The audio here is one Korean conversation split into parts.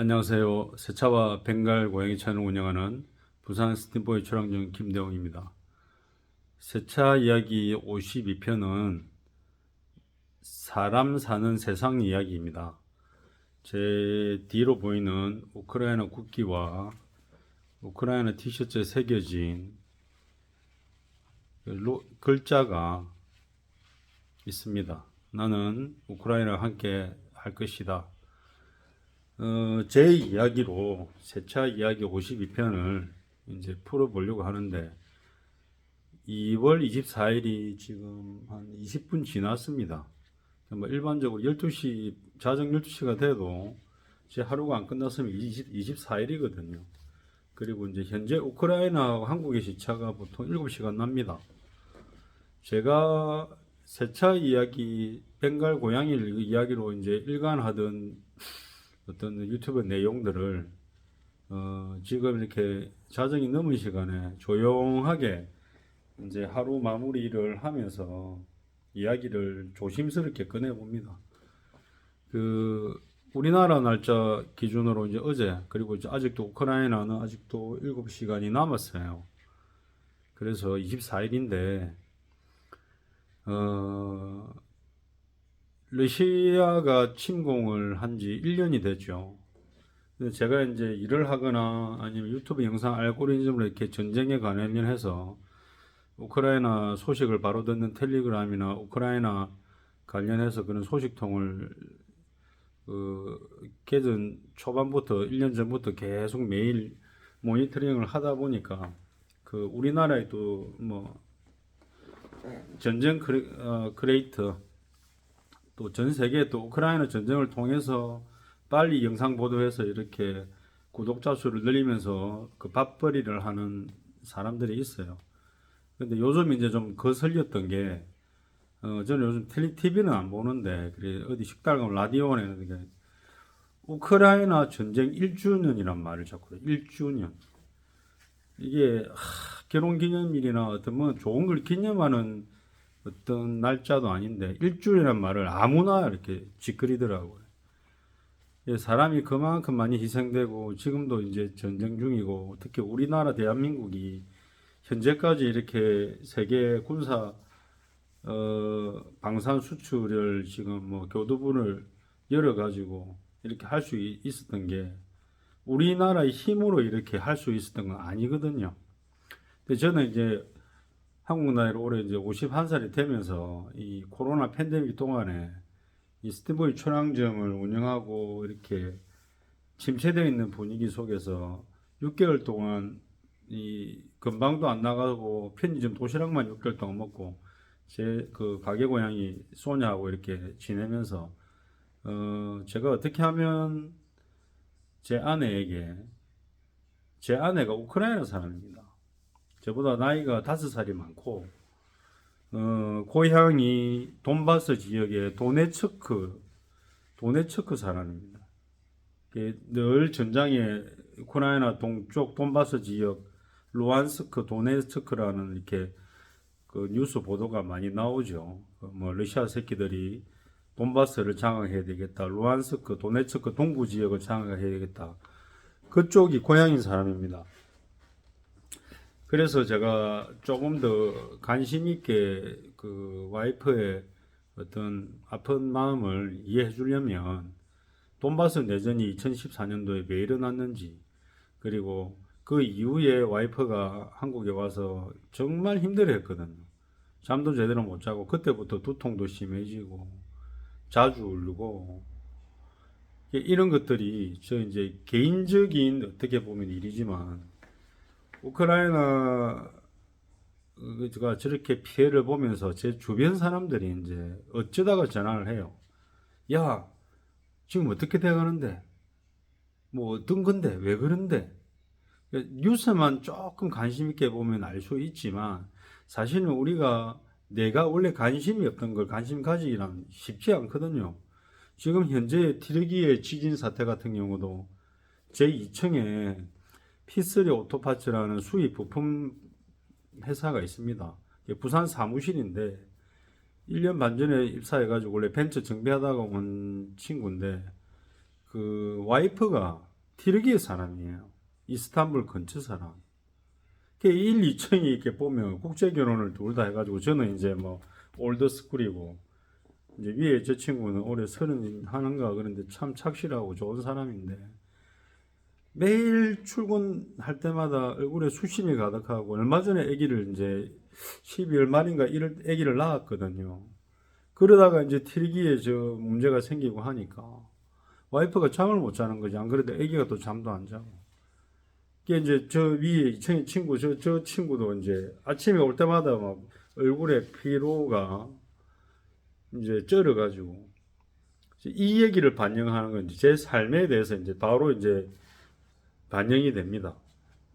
안녕하세요. 세차와 벵갈 고양이 채널을 운영하는 부산 스팀보이 출항중 김대웅입니다. 세차 이야기 52편은 사람 사는 세상 이야기입니다. 제 뒤로 보이는 우크라이나 국기와 우크라이나 티셔츠에 새겨진 글자가 있습니다. 나는 우크라이나와 함께 할 것이다. 제 이야기로 세차 이야기 52편을 이제 풀어보려고 하는데 2월 24일이 지금 한 20분 지났습니다. 뭐 일반적으로 12시, 자정 12시가 돼도 제 하루가 안 끝났으면 24일이거든요. 그리고 이제 현재 우크라이나와 한국의 시차가 보통 7시간 납니다. 제가 세차 이야기, 벵갈 고양이 이야기로 이제 일관하던 어떤 유튜브 내용들을 지금 이렇게 자정이 넘은 시간에 조용하게 이제 하루 마무리를 하면서 이야기를 조심스럽게 꺼내 봅니다. 우리나라 날짜 기준으로 이제 어제, 그리고 이제 아직도 우크라이나는 아직도 7시간이 남았어요. 그래서 24일인데 러시아가 침공을 한 지 1년이 됐죠. 제가 이제 일을 하거나 아니면 유튜브 영상 알고리즘으로 이렇게 전쟁에 관련해서 우크라이나 소식을 바로 듣는 텔레그램이나 우크라이나 관련해서 그런 소식통을 개전 초반부터 1년 전부터 계속 매일 모니터링을 하다 보니까 우리나라에 또 뭐 전쟁 크리에이터 또 전 세계 또 우크라이나 전쟁을 통해서 빨리 영상 보도해서 이렇게 구독자 수를 늘리면서 밥벌이를 하는 사람들이 있어요. 근데 요즘 이제 좀 거슬렸던 게, 저는 요즘 TV는 안 보는데, 그래, 어디 식당 가면 라디오는 우크라이나 전쟁 1주년이란 말을 자꾸 해요. 1주년. 이게, 결혼 기념일이나 어떤 뭐 좋은 걸 기념하는 어떤 날짜도 아닌데 1주년이란 말을 아무나 이렇게 짓거리더라고요. 사람이 그만큼 많이 희생되고 지금도 이제 전쟁 중이고 특히 우리나라 대한민국이 현재까지 이렇게 세계 군사 방산 수출을 지금 뭐 교두보를 열어 가지고 이렇게 할 수 있었던 게 우리나라의 힘으로 이렇게 할 수 있었던 건 아니거든요. 근데 저는 이제 한국 나이로 올해 이제 51살이 되면서 이 코로나 팬데믹 동안에 이 스티브의 춘향점을 운영하고 이렇게 침체되어 있는 분위기 속에서 6개월 동안 이 건방도 안 나가고 편의점 도시락만 6개월 동안 먹고 제 가게 고양이 소냐하고 이렇게 지내면서 제가 어떻게 하면 제 아내가 우크라이나 사람입니다. 저보다 나이가 5살이 많고 고향이 돈바스 지역의 도네츠크 사람입니다. 늘 전장에 우크라이나 동쪽 돈바스 지역 루안스크, 도네츠크라는 이렇게 뉴스 보도가 많이 나오죠. 뭐 러시아 새끼들이 돈바스를 장악해야 되겠다. 루안스크, 도네츠크 동부 지역을 장악해야 되겠다. 그쪽이 고향인 사람입니다. 그래서 제가 조금 더 관심 있게 와이프의 어떤 아픈 마음을 이해해 주려면 돈바스 내전이 2014년도에 왜 일어났는지, 그리고 그 이후에 와이프가 한국에 와서 정말 힘들어 했거든요. 잠도 제대로 못 자고 그때부터 두통도 심해지고 자주 울고 이런 것들이 저 이제 개인적인 어떻게 보면 일이지만 우크라이나가 저렇게 피해를 보면서 제 주변 사람들이 이제 어쩌다가 전화를 해요. 야, 지금 어떻게 돼가는데? 뭐 어떤 건데? 왜 그런데? 뉴스만 조금 관심 있게 보면 알 수 있지만 사실은 내가 원래 관심이 없던 걸 관심 가지기란 쉽지 않거든요. 지금 현재 튀르키예 지진 사태 같은 경우도 제 2층에 P3 오토파츠라는 수입 부품 회사가 있습니다. 부산 사무실인데 1년 반 전에 입사해가지고 원래 벤처 정비하다가 온 친구인데 와이프가 튀르키예 사람이에요. 이스탄불 근처 사람. 1, 2층이 이렇게 보면 국제 결혼을 둘 다 해가지고 저는 이제 뭐 올드 스쿨이고 이제 위에 저 친구는 올해 30 하는가 그런데 참 착실하고 좋은 사람인데 매일 출근할 때마다 얼굴에 수심이 가득하고 얼마 전에 아기를 이제 12월 말인가 이럴 아기를 낳았거든요. 그러다가 이제 튀르키예 저 문제가 생기고 하니까 와이프가 잠을 못 자는 거지. 안 그래도 아기가 또 잠도 안 자고. 이게 이제 저 위에 이층 친구 저 친구도 이제 아침에 올 때마다 막 얼굴에 피로가 이제 쩔어가지고 이 얘기를 반영하는 건 제 삶에 대해서 이제 바로 이제 반영이 됩니다.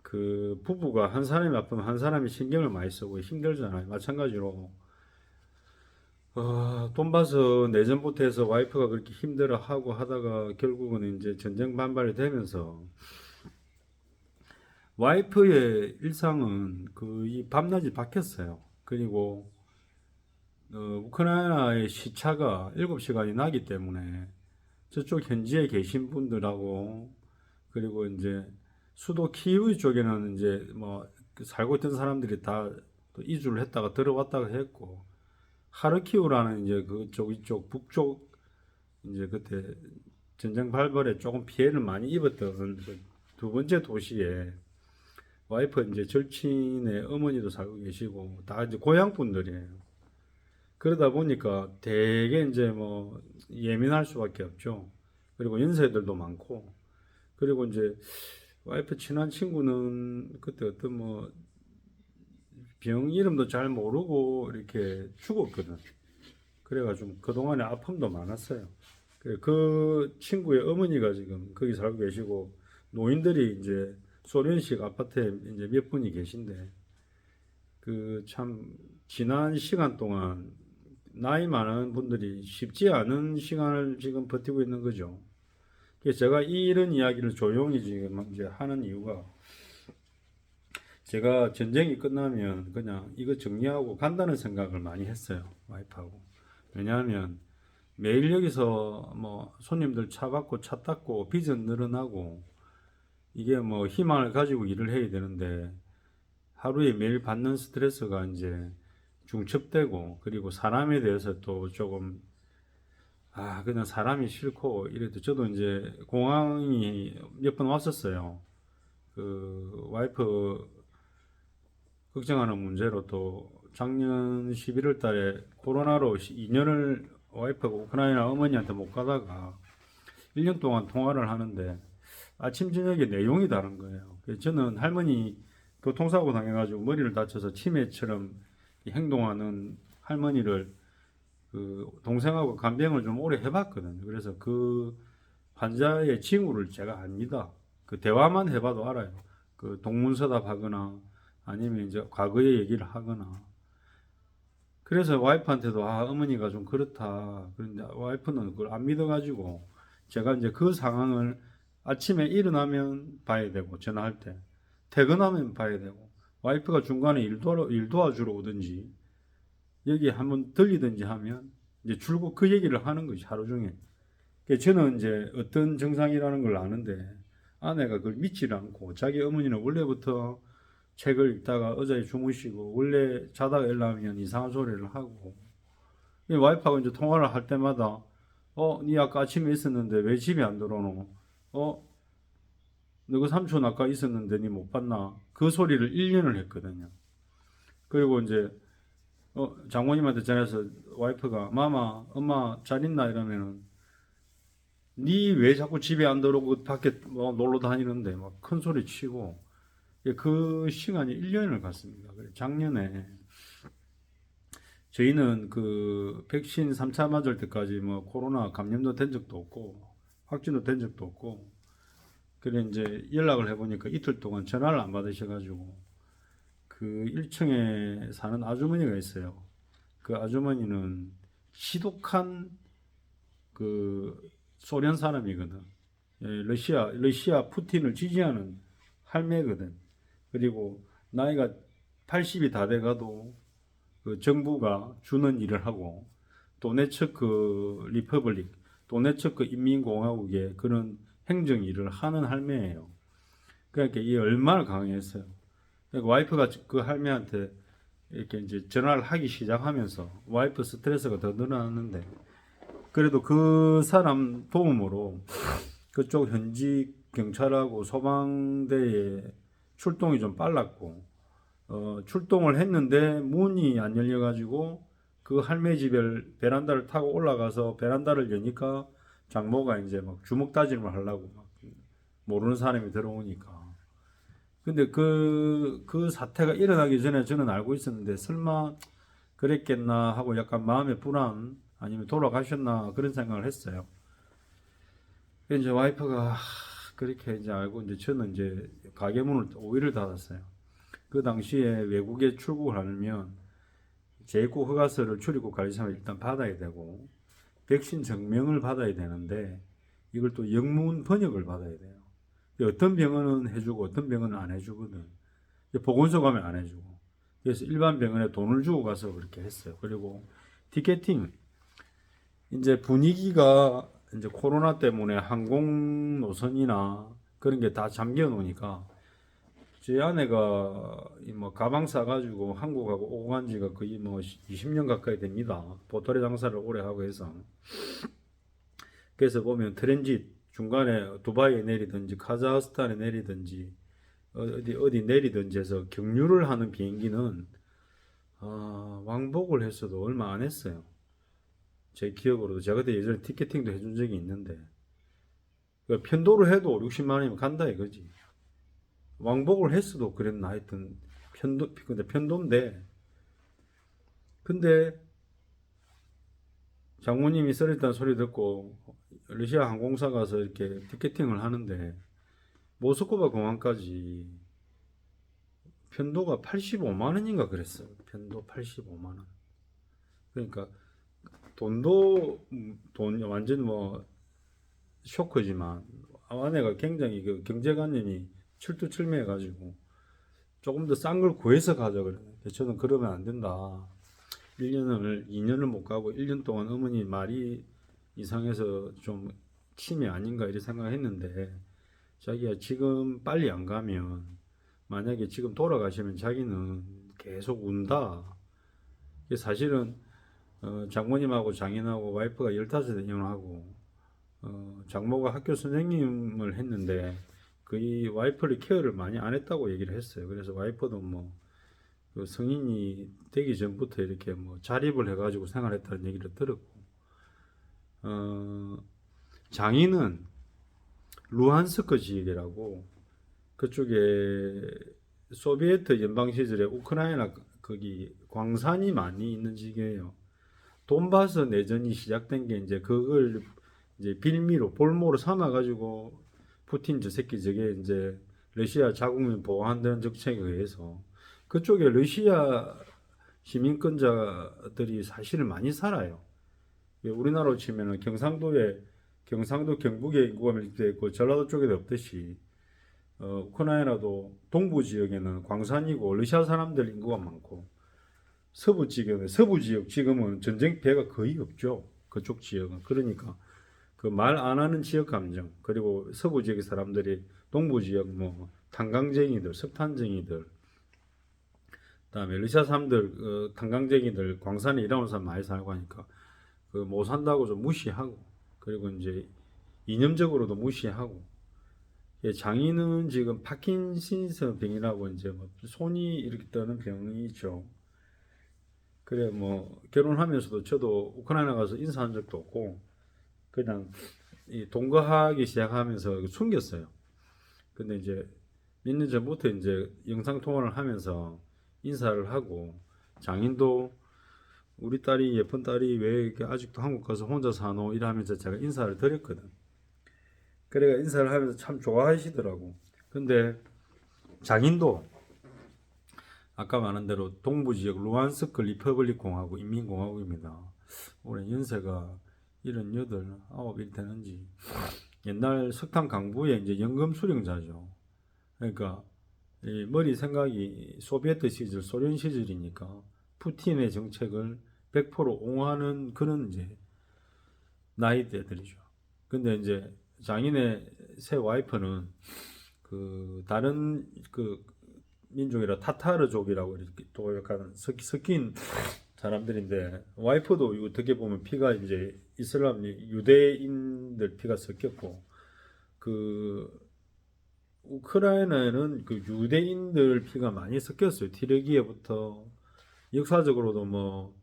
그 부부가 한 사람이 아프면 한 사람이 신경을 많이 쓰고 힘들잖아요. 마찬가지로 돈 봐서 내전부터 해서 와이프가 그렇게 힘들어하고 하다가 결국은 이제 전쟁 반발이 되면서 와이프의 일상은 이 밤낮이 바뀌었어요. 그리고 우크라이나의 시차가 7시간이 나기 때문에 저쪽 현지에 계신 분들하고 그리고 이제 수도 키이우 쪽에는 이제 뭐 살고 있던 사람들이 다 또 이주를 했다가 들어왔다가 했고 하르키우라는 이제 그쪽 이쪽 북쪽 이제 그때 전쟁 발발에 조금 피해를 많이 입었던 그두 번째 도시에 와이프 이제 절친의 어머니도 살고 계시고 다 이제 고향 분들이에요. 그러다 보니까 되게 이제 뭐 예민할 수밖에 없죠. 그리고 연세들도 많고 그리고 이제 와이프 친한 친구는 그때 어떤 뭐 병 이름도 잘 모르고 이렇게 죽었거든. 그래가지고 그동안에 아픔도 많았어요. 그 친구의 어머니가 지금 거기 살고 계시고 노인들이 이제 소련식 아파트에 이제 몇 분이 계신데 그 참 지난 시간 동안 나이 많은 분들이 쉽지 않은 시간을 지금 버티고 있는 거죠. 그래서 제가 이런 이야기를 조용히 지금 이제 하는 이유가 제가 전쟁이 끝나면 그냥 이거 정리하고 간다는 생각을 많이 했어요. 와이프하고. 왜냐하면 매일 여기서 뭐 손님들 차 받고 차 닦고 비전 늘어나고 이게 뭐 희망을 가지고 일을 해야 되는데 하루에 매일 받는 스트레스가 이제 중첩되고 그리고 사람에 대해서 또 조금 그냥 사람이 싫고 이래도 저도 이제 공항이 몇 번 왔었어요. 그 와이프 걱정하는 문제로 또 작년 11월 달에 코로나로 2년을 와이프가 우크라이나 어머니한테 못 가다가 1년 동안 통화를 하는데 아침 저녁에 내용이 다른 거예요. 그래서 저는 할머니 교통사고 당해가지고 머리를 다쳐서 치매처럼 행동하는 할머니를 그 동생하고 간병을 좀 오래 해봤거든요. 그래서 그 환자의 징후를 제가 압니다. 그 대화만 해봐도 알아요. 그 동문서답 하거나 아니면 이제 과거의 얘기를 하거나. 그래서 와이프한테도 어머니가 좀 그렇다. 그런데 와이프는 그걸 안 믿어가지고 제가 이제 그 상황을 아침에 일어나면 봐야 되고 전화할 때 퇴근하면 봐야 되고 와이프가 중간에 일 도와주러 오든지 여기 한번 들리든지 하면 이제 줄곧 그 얘기를 하는 거지 하루 종일. 저는 이제 어떤 정상이라는 걸 아는데 아내가 그걸 믿지를 않고 자기 어머니는 원래부터 책을 읽다가 어제 주무시고 원래 자다가 일어나면 이상한 소리를 하고 와이프하고 이제 통화를 할 때마다 니 아까 아침에 있었는데 왜 집에 안 들어오노? 너그 삼촌 아까 있었는데 니 못 봤나? 그 소리를 1년을 했거든요. 그리고 이제 장모님한테 전해서 와이프가 마마 엄마 잘 있나 이러면은 니 왜 자꾸 집에 안 들어오고 밖에 놀러 다니는데 막 큰 소리 치고 그 시간이 1년을 갔습니다. 작년에 저희는 그 백신 3차 맞을 때까지 뭐 코로나 감염도 된 적도 없고 확진도 된 적도 없고 그래 이제 연락을 해보니까 이틀 동안 전화를 안 받으셔가지고 그 1층에 사는 아주머니가 있어요. 그 아주머니는 지독한 그 소련 사람이거든. 러시아 푸틴을 지지하는 할매거든. 그리고 나이가 80이 다 돼가도 그 정부가 주는 일을 하고 도네츠크 리퍼블릭, 도네츠크 인민공화국의 그런 행정 일을 하는 할매예요. 그러니까 이 얼마나 강했어요. 그러니까 와이프가 그 할매한테 이렇게 이제 전화를 하기 시작하면서 와이프 스트레스가 더 늘어났는데, 그래도 그 사람 도움으로 그쪽 현지 경찰하고 소방대에 출동이 좀 빨랐고, 출동을 했는데 문이 안 열려가지고 그 할매 집에 베란다를 타고 올라가서 베란다를 여니까 장모가 이제 막 주먹 다짐을 하려고 막 모르는 사람이 들어오니까. 근데 그 사태가 일어나기 전에 저는 알고 있었는데, 설마 그랬겠나 하고 약간 마음의 불안, 아니면 돌아가셨나 그런 생각을 했어요. 이제 와이프가 그렇게 이제 알고, 이제 저는 이제 가게 문을 오히려 닫았어요. 그 당시에 외국에 출국을 하려면 재입국 허가서를 출입국 관리사를 일단 받아야 되고, 백신 증명을 받아야 되는데, 이걸 또 영문 번역을 받아야 돼요. 어떤 병원은 해주고 어떤 병원은 안 해주거든. 보건소 가면 안 해주고. 그래서 일반 병원에 돈을 주고 가서 그렇게 했어요. 그리고 티켓팅, 이제 분위기가 이제 코로나 때문에 항공 노선이나 그런 게 다 잠겨 놓으니까, 제 아내가 뭐 가방 싸가지고 한국하고 오고 간 지가 거의 뭐 20년 가까이 됩니다. 보토레 장사를 오래 하고 해서. 그래서 보면 트랜짓 중간에 두바이에 내리든지 카자흐스탄에 내리든지 어디 내리든지 해서 경유를 하는 비행기는 왕복을 했어도 얼마 안 했어요. 제 기억으로도 제가 그때 예전에 티켓팅도 해준 적이 있는데, 그러니까 편도로 해도 5, 60만 원이면 간다 이거지. 왕복을 했어도 그랬나 하여튼 근데 편도인데, 근데 장모님이 썰었다는 소리 듣고 러시아 항공사 가서 이렇게 티켓팅을 하는데, 모스크바 공항까지 편도가 85만 원인가 그랬어요. 편도 85만 원. 그러니까 돈 완전 뭐 쇼크지만, 아내가 굉장히 그 경제관념이 철두철미해가지고 조금 더 싼 걸 구해서 가자 그러는데, 저는 그러면 안 된다. 2년을 못 가고 1년 동안 어머니 말이 이상해서 좀 치매 아닌가 이렇게 생각했는데, 자기가 지금 빨리 안 가면 만약에 지금 돌아가시면 자기는 계속 운다. 사실은 장모님하고 장인하고 와이프가 15대 이혼하고, 장모가 학교 선생님을 했는데 거의 와이프를 케어를 많이 안 했다고 얘기를 했어요. 그래서 와이프도 그 성인이 되기 전부터 이렇게 뭐 자립을 해가지고 생활했다는 얘기를 들었고, 장인은 루한스크 지역이라고, 그쪽에 소비에트 연방 시절에 우크라이나 거기 광산이 많이 있는 지역이에요. 돈바스 내전이 시작된 게 이제 그걸 이제 빌미로 볼모로 삼아가지고, 푸틴 저 새끼 저게 이제 러시아 자국민 보호한다는 정책에 의해서 그쪽에 러시아 시민권자들이 사실은 많이 살아요. 우리나라로 치면은 경상도 경북에 인구가 밀집되어 있고 전라도 쪽에도 없듯이, 우크라이나도 동부 지역에는 광산이고 러시아 사람들 인구가 많고, 서부 지역 지금은 전쟁 피해가 거의 없죠. 그쪽 지역은. 그러니까 그 말 안 하는 지역 감정, 그리고 서부 지역의 사람들이 동부 지역 뭐 탄광쟁이들, 석탄쟁이들, 그다음에 러시아 사람들 탄광쟁이들 광산에 일하는 사람 많이 살고 하니까 그 못 산다고 좀 무시하고, 그리고 이제 이념적으로도 무시하고. 장인은 지금 파킨슨스 병이라고 이제 뭐 손이 이렇게 떠는 병이 있죠. 그래 뭐 결혼하면서도 저도 우크라이나 가서 인사한 적도 없고, 그냥 동거하기 시작하면서 숨겼어요. 근데 이제 몇 년 전부터 이제 영상 통화를 하면서 인사를 하고, 장인도 우리 딸이 예쁜 딸이 왜 이렇게 아직도 한국 가서 혼자 사노 이러면서 제가 인사를 드렸거든. 그래가 인사를 하면서 참 좋아하시더라고. 근데 장인도 아까 말한 대로 동부 지역 루안스크 리퍼블릭 공화국 인민공화국입니다. 올해 연세가 78, 9일 되는지. 옛날 석탄 강부의 이제 연금 수령자죠. 그러니까 이 머리 생각이 소비에트 시절, 소련 시절이니까 푸틴의 정책을 100% 옹호하는 그런 이제 나이대들이죠. 근데 이제 장인의 새 와이프는 그 다른 그 민족이라 타타르족이라고 이렇게 또 약간 섞인 사람들인데 와이프도 어떻게 보면 피가 이제 이슬람 유대인들 피가 섞였고 그 우크라이나에는 그 유대인들 피가 많이 섞였어요. 티르기에부터 역사적으로도 뭐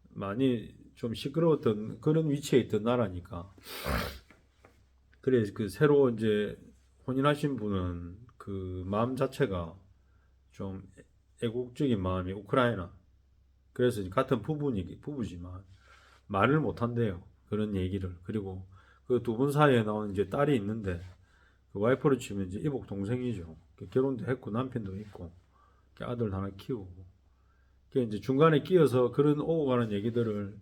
많이 좀 시끄러웠던 그런 위치에 있던 나라니까. 그래 그 새로 이제 혼인하신 분은 그 마음 자체가 좀 애국적인 마음이 우크라이나. 그래서 같은 부부지만 말을 못 한대요. 그런 얘기를. 그리고 그 두 분 사이에 나온 이제 딸이 있는데 그 와이프로 치면 이제 이복 동생이죠. 결혼도 했고 남편도 있고 아들 하나 키우고. 이제 중간에 끼어서 그런 오고 가는 얘기들을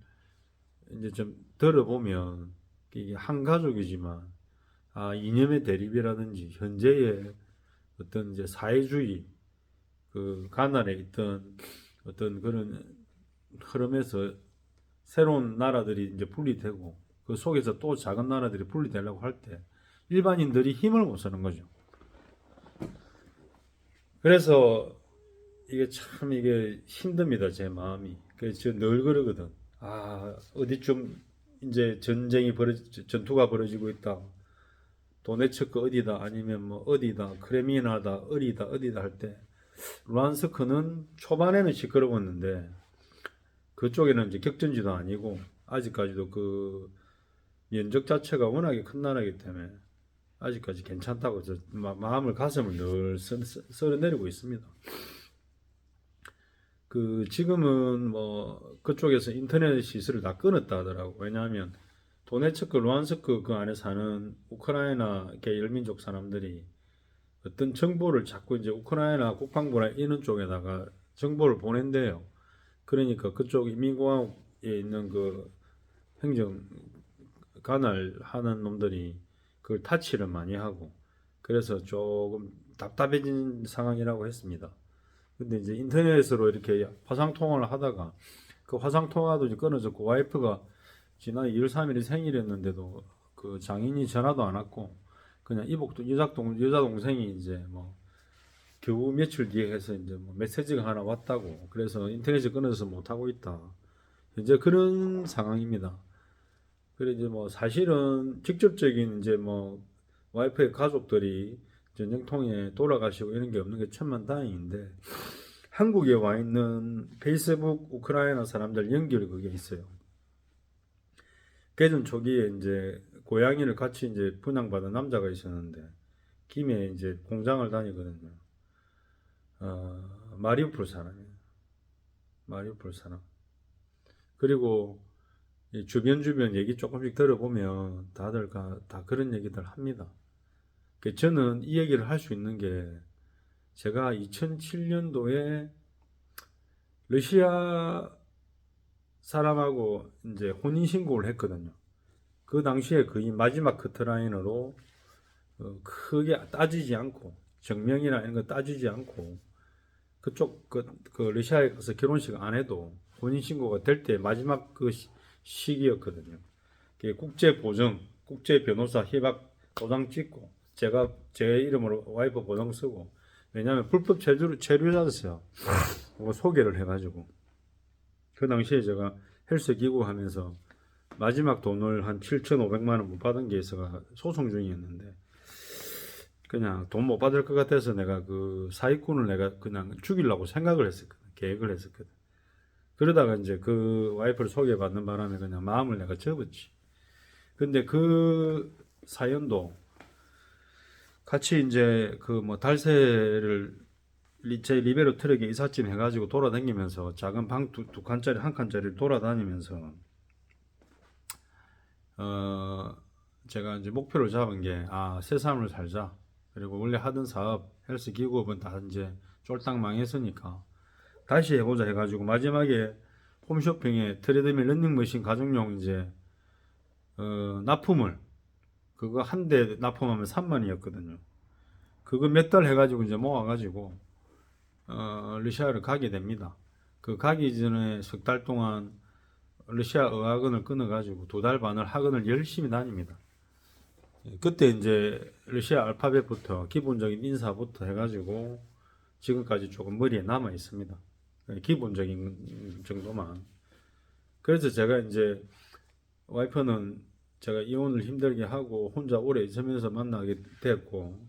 이제 좀 들어보면 이게 한 가족이지만 이념의 대립이라든지 현재의 어떤 이제 사회주의 그 가난에 있던 어떤 그런 흐름에서 새로운 나라들이 이제 분리되고 그 속에서 또 작은 나라들이 분리되려고 할 때 일반인들이 힘을 못 쓰는 거죠. 그래서 이게 힘듭니다. 제 마음이. 그래서 저 늘 그러거든. 어디쯤 이제 전투가 벌어지고 있다. 도네츠크 어디다 아니면 뭐 어디다 크레미나다 어디다 할 때 루안스크는 초반에는 시끄러웠는데 그쪽에는 이제 격전지도 아니고 아직까지도 그 면적 자체가 워낙에 큰 나라이기 때문에 아직까지 괜찮다고 가슴을 늘 쓸어내리고 있습니다. 그 지금은 뭐 그쪽에서 인터넷 시설을 다 끊었다 하더라고. 왜냐하면 도네츠크, 루안스크 그 안에 사는 우크라이나 계열민족 사람들이 어떤 정보를 자꾸 이제 우크라이나 국방부나 이런 쪽에다가 정보를 보낸대요. 그러니까 그쪽 인민공화국에 있는 그 행정 관할하는 놈들이 그걸 타치를 많이 하고 그래서 조금 답답해진 상황이라고 했습니다. 근데 이제 인터넷으로 이렇게 화상 통화를 하다가 그 화상 통화도 이제 끊어졌고 와이프가 지난 2월 3일이 생일이었는데도 그 장인이 전화도 안 왔고 그냥 여자 동생이 이제 뭐 겨우 며칠 뒤에 해서 이제 뭐 메시지가 하나 왔다고 그래서 인터넷이 끊어져서 못 하고 있다. 이제 그런 상황입니다. 그래 이제 뭐 사실은 직접적인 이제 뭐 와이프의 가족들이 전쟁통에 돌아가시고 이런 게 없는 게 천만다행인데 한국에 와 있는 페이스북 우크라이나 사람들 연결 그게 있어요. 개전 초기에 이제 고양이를 같이 이제 분양받은 남자가 있었는데 김해 이제 공장을 다니거든요. 마리우폴 사람이에요. 마리우폴 사람. 그리고 주변 얘기 조금씩 들어보면 다들 다 그런 얘기들 합니다. 저는 이 얘기를 할 수 있는 게 제가 2007년도에 러시아 사람하고 이제 혼인신고를 했거든요. 그 당시에 거의 마지막 커트라인으로 크게 따지지 않고 정명이나 이런 거 따지지 않고 그쪽 그 러시아에 가서 결혼식 안 해도 혼인신고가 될 때 마지막 그 시기였거든요. 국제 보정, 국제 변호사 협약 도장 찍고 제가 제 이름으로 와이프 보장 쓰고 왜냐하면 불법 체류자였어요. 소개를 해가지고 그 당시에 제가 헬스 기구 하면서 마지막 돈을 한 7,500만 원 못 받은 게 있어가 소송 중이었는데 그냥 돈 못 받을 것 같아서 내가 그 사기꾼을 내가 그냥 죽이려고 생각을 했었거든. 계획을 했었거든. 그러다가 이제 그 와이프를 소개받는 바람에 그냥 마음을 내가 접었지. 근데 그 사연도 같이 이제 그 뭐 달새를 제 리베로 트럭에 이삿짐 해가지고 돌아다니면서 작은 방 두 칸짜리 한 칸짜리를 돌아다니면서 제가 이제 목표를 잡은 게 새 삶을 살자. 그리고 원래 하던 사업 헬스 기구업은 다 이제 쫄딱 망했으니까 다시 해보자 해가지고 마지막에 홈쇼핑에 트레드밀 런닝머신 가정용 이제 납품을 그거 한 대 납품하면 3만원이었거든요. 그거 몇 달 해가지고 이제 모아가지고 러시아를 가게 됩니다. 그 가기 전에 석 달 동안 러시아 어학원을 끊어가지고 2달 반을 학원을 열심히 다닙니다. 그때 이제 러시아 알파벳부터 기본적인 인사부터 해가지고 지금까지 조금 머리에 남아 있습니다. 기본적인 정도만. 그래서 제가 이제 와이프는 제가 이혼을 힘들게 하고 혼자 오래 있으면서 만나게 됐고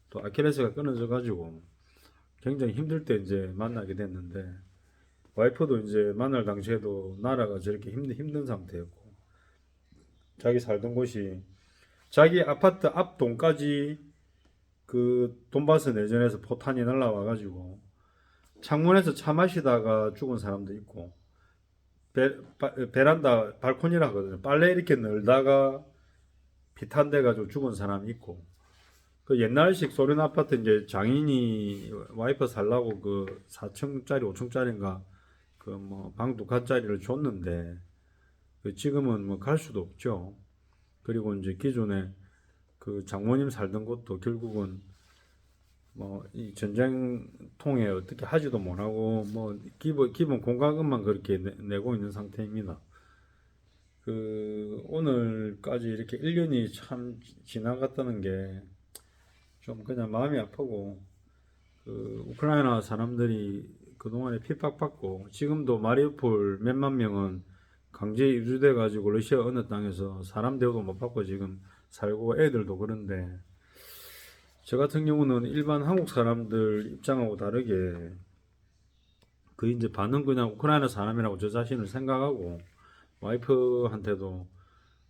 또 아킬레스가 끊어져 가지고 굉장히 힘들 때 이제 만나게 됐는데 와이프도 이제 만날 당시에도 나라가 저렇게 힘든 상태였고 자기 살던 곳이 자기 아파트 앞 동까지 그 돈바스 내전에서 포탄이 날라와 가지고 창문에서 차 마시다가 죽은 사람도 있고 베란다 발코니라 하거든요. 빨래 이렇게 널다가 피탄 돼 가지고 죽은 사람이 있고 그 옛날식 소련 아파트 이제 장인이 와이프 살라고 그 4층짜리 5층짜리인가 그 뭐 방 두 칸짜리를 줬는데 그 지금은 뭐 갈 수도 없죠. 그리고 이제 기존에 그 장모님 살던 곳도 결국은 뭐 이 전쟁통에 어떻게 하지도 못하고 뭐 기본 공과금만 그렇게 내고 있는 상태입니다. 그 오늘까지 이렇게 1년이 참 지나갔다는 게 좀 그냥 마음이 아프고 그 우크라이나 사람들이 그동안에 핍박받고 지금도 마리우폴 몇만 명은 강제 이주돼 가지고 러시아 어느 땅에서 사람 대우도 못 받고 지금 살고 애들도 그런데 저 같은 경우는 일반 한국 사람들 입장하고 다르게 그 이제 반은 그냥 우크라이나 사람이라고 저 자신을 생각하고 와이프한테도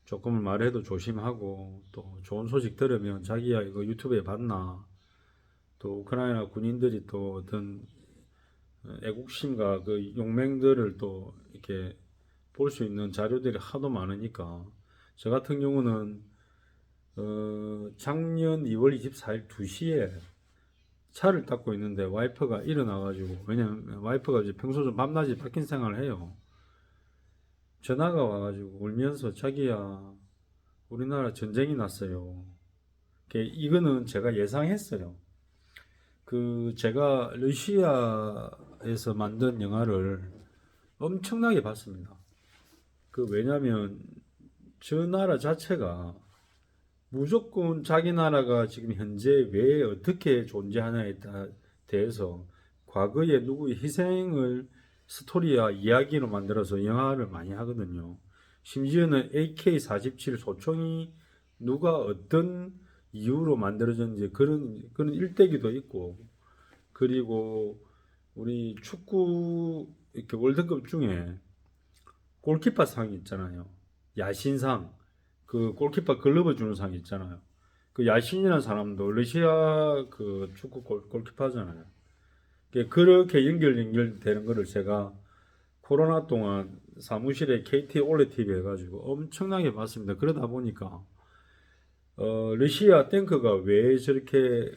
조금은 말해도 조심하고 또 좋은 소식 들으면 자기야 이거 유튜브에 봤나 또 우크라이나 군인들이 또 어떤 애국심과 그 용맹들을 또 이렇게 볼 수 있는 자료들이 하도 많으니까 저 같은 경우는 작년 2월 24일 2시에 차를 닦고 있는데 와이프가 일어나가지고 왜냐면 와이프가 이제 평소 좀 밤낮이 바뀐 생활을 해요. 전화가 와가지고 울면서 자기야 우리나라 전쟁이 났어요. 이거는 제가 예상했어요. 그 제가 러시아에서 만든 영화를 엄청나게 봤습니다. 그 왜냐면 저 나라 자체가 무조건 자기 나라가 지금 현재 왜 어떻게 존재하냐에 대해서 과거에 누구의 희생을 스토리와 이야기로 만들어서 영화를 많이 하거든요. 심지어는 AK-47 소총이 누가 어떤 이유로 만들어졌는지 그런 일대기도 있고 그리고 우리 축구 이렇게 월드컵 중에 골키퍼 상이 있잖아요. 야신상 그 골키퍼 글러브 주는 상 있잖아요. 그 야신이라는 사람도 러시아 그 축구 골키퍼잖아요. 그렇게 연결되는 거를 제가 코로나 동안 사무실에 KT 올레 TV 해가지고 엄청나게 봤습니다. 그러다 보니까 러시아 탱크가 왜 저렇게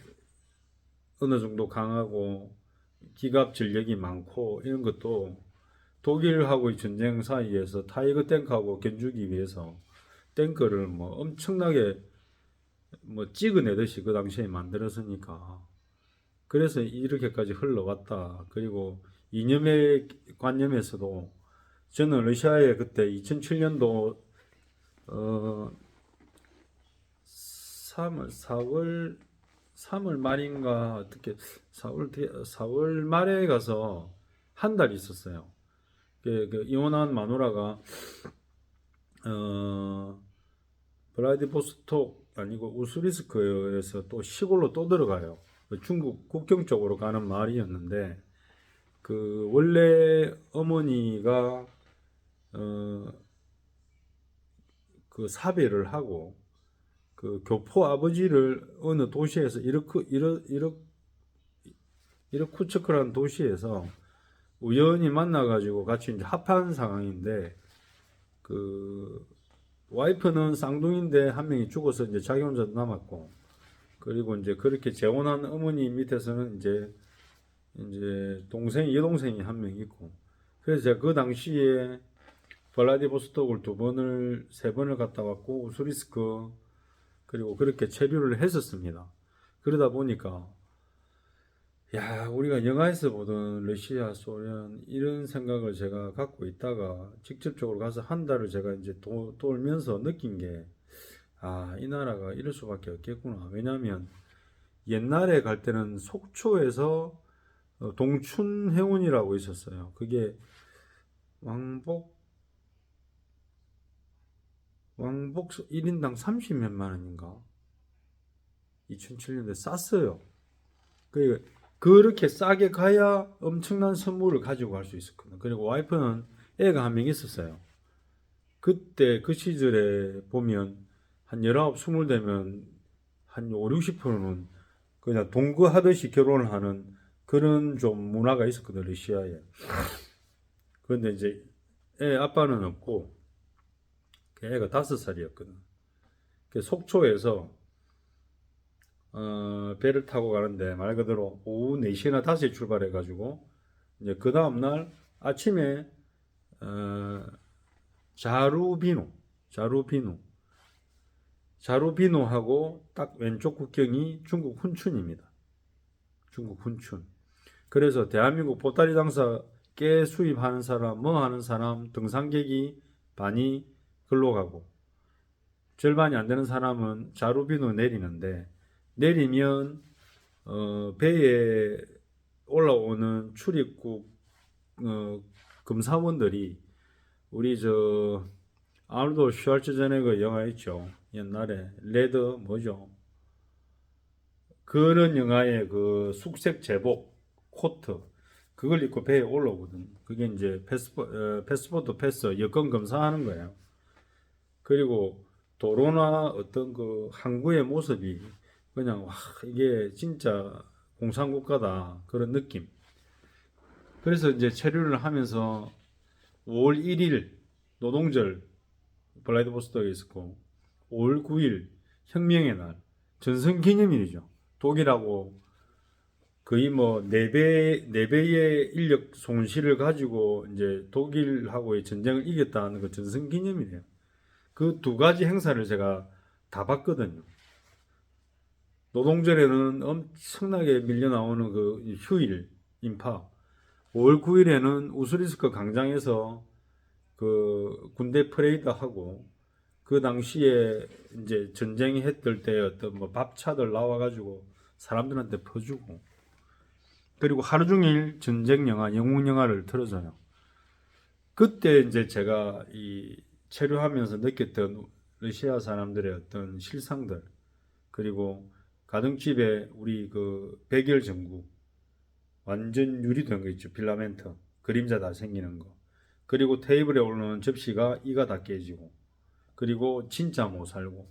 어느 정도 강하고 기갑 전력이 많고 이런 것도 독일하고의 전쟁 사이에서 타이거 탱크하고 견주기 위해서 탱크를 뭐 엄청나게 뭐 찍어내듯이 그 당시에 만들었으니까 그래서 이렇게까지 흘러왔다. 그리고 이념의 관념에서도 저는 러시아에 그때 2007년도 3월 말인가 어떻게 4월 말에 가서 한 달 있었어요. 그 이혼한 마누라가 블라디보스톡 아니고 우스리스크에서 또 시골로 또 들어가요. 중국 국경 쪽으로 가는 마을이었는데 그 원래 어머니가 그 사별을 하고 그 교포 아버지를 어느 도시에서 이르쿠츠크라는 도시에서 우연히 만나가지고 같이 이제 합한 상황인데 그 와이프는 쌍둥이인데 한 명이 죽어서 이제 자기 혼자 남았고 그리고 이제 그렇게 재혼한 어머니 밑에서는 이제 여동생이 한 명 있고 그래서 제가 그 당시에 블라디보스톡을 세 번을 갔다 왔고 우스리스크 그리고 그렇게 체류를 했었습니다. 그러다 보니까 야 우리가 영화에서 보던 러시아 소련 이런 생각을 제가 갖고 있다가 직접적으로 가서 한 달을 제가 이제 돌면서 느낀 게 아, 이 나라가 이럴 수밖에 없겠구나. 왜냐하면 옛날에 갈 때는 속초에서 동춘해운이라고 있었어요. 그게 왕복 왕복 1인당 30몇만 원인가? 2007년에 쌌어요. 그렇게 싸게 가야 엄청난 선물을 가지고 갈 수 있었거든. 그리고 와이프는 애가 한 명 있었어요. 그때 그 시절에 보면 한 19, 20 되면 한 5, 60%는 그냥 동거하듯이 결혼을 하는 그런 좀 문화가 있었거든, 러시아에. 그런데 이제 애 아빠는 없고 그 애가 5살이었거든. 그 속초에서 배를 타고 가는데 말 그대로 오후 4시나 5시에 출발해 가지고 이제 그 다음 날 아침에 어, 자루비노 자루비노 자루비노하고 딱 왼쪽 국경이 중국 훈춘입니다. 중국 훈춘. 그래서 대한민국 보따리 장사 깨 수입하는 사람, 뭐 하는 사람, 등산객이 반이 글로 가고 절반이 안 되는 사람은 자루비노 내리는데 내리면 배에 올라오는 출입국 검사원들이 우리 저 아놀드 슈왈츠제네거 영화 있죠. 옛날에 레드 뭐죠? 그런 영화의 그 숙색 제복 코트 그걸 입고 배에 올라오거든. 그게 이제 패스포트 패스 여권 검사하는 거예요. 그리고 도로나 어떤 그 항구의 모습이 그냥 와 이게 진짜 공산국가다 그런 느낌. 그래서 이제 체류를 하면서 5월 1일 노동절 블라디보스토크에 있었고 5월 9일 혁명의 날 전성기념일이죠. 독일하고 거의 뭐 4배의 인력 손실을 가지고 이제 독일하고의 전쟁을 이겼다는 그 전성기념일이에요. 그 두 가지 행사를 제가 다 봤거든요. 노동절에는 엄청나게 밀려 나오는 그 휴일 인파. 5월 9일에는 우스리스크 광장에서 그 군대 퍼레이드 하고 그 당시에 이제 전쟁이 했을 때 어떤 뭐 밥차들 나와가지고 사람들한테 퍼주고 그리고 하루 종일 전쟁 영화, 영웅 영화를 틀어줘요. 그때 이제 제가 이 체류하면서 느꼈던 러시아 사람들의 어떤 실상들 그리고 가정집에 우리 그 백열 전구 완전 유리된 거 있죠. 필라멘트 그림자 다 생기는 거 그리고 테이블에 올라오는 접시가 이가 다 깨지고 그리고 진짜 못 살고